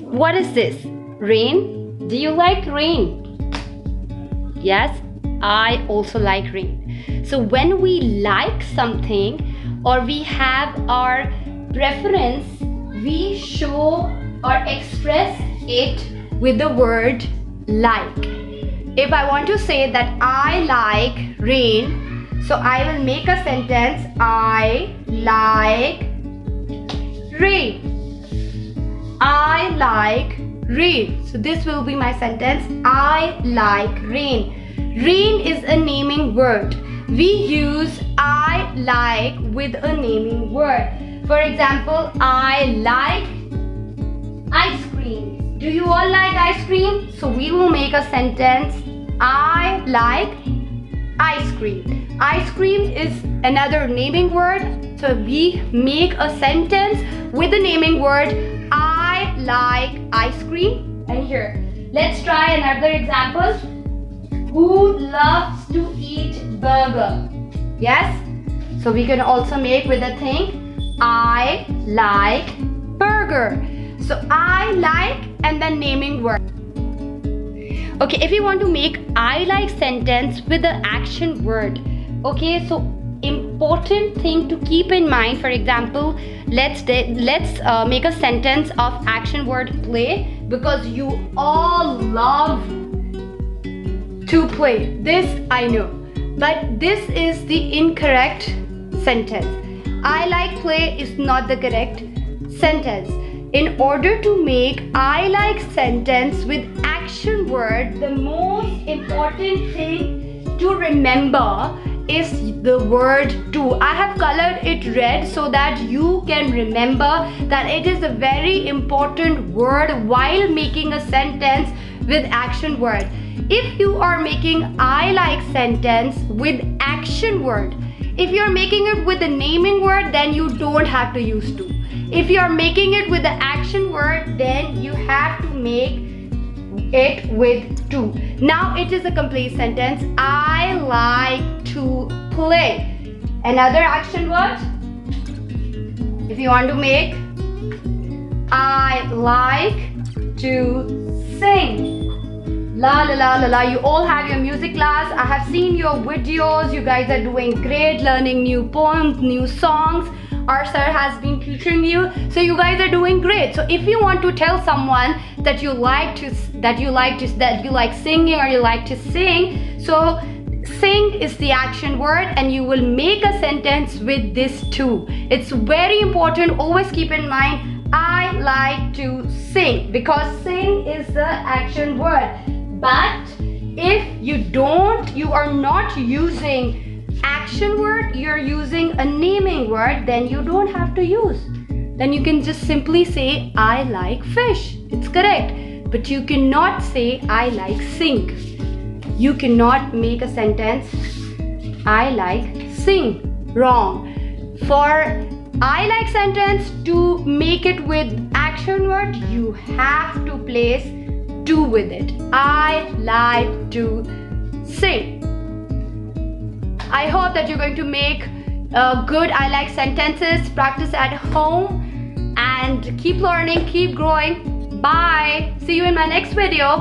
What is this? Rain? Do you like rain? Yes, I also like rain. So when we like something or we have our preference, we show or express it with the word like. If I want to say that I like rain, so I will make a sentence, I like rain. I like rain. So this will be my sentence, I like rain. Rain is a naming word. We use I like with a naming word. For example, I like ice cream. Do you all like ice cream? So we will make a sentence, I like ice cream. Ice cream is another naming word. So we make a sentence with the naming word, I like ice cream. And here, let's try another example. Who loves to eat burger? Yes? So we can also make with a thing, I like burger. So I like and then naming word. Okay, if you want to make I like sentence with the action word. Okay, so important thing to keep in mind. For example, let's make a sentence of action word play, because you all love to play. This I know, but this is the incorrect sentence. I like play is not the correct sentence. In order to make I like sentence with action word, the most important thing to remember is the word to. I have colored it red so that you can remember that it is a very important word while making a sentence with action word. If you are making I like sentence with action word, if you are making it with the naming word, then you don't have to use to. If you are making it with the action word, then you have to make it with to. Now it is a complete sentence. I like to play. Another action word. If you want to make, I like to sing. La la la la la. You all have your music class. I have seen your videos. You guys are doing great, learning new poems, new songs. Our sir has been tutoring you, so you guys are doing great. So if you want to tell someone that you like singing or you like to sing, so sing is the action word and you will make a sentence with this too. It's very important. Always keep in mind, I like to sing, because sing is the action word. But if you are not using action word, you're using a naming word, then you don't have to use. Then you can just simply say I like fish. It's correct. But you cannot say I like sing. You cannot make a sentence I like sing. Wrong. For I like sentence, to make it with action word, you have to place to with it. I like to sing. I hope that you're going to make good I like sentences, practice at home, and keep learning, keep growing. Bye. See you in my next video.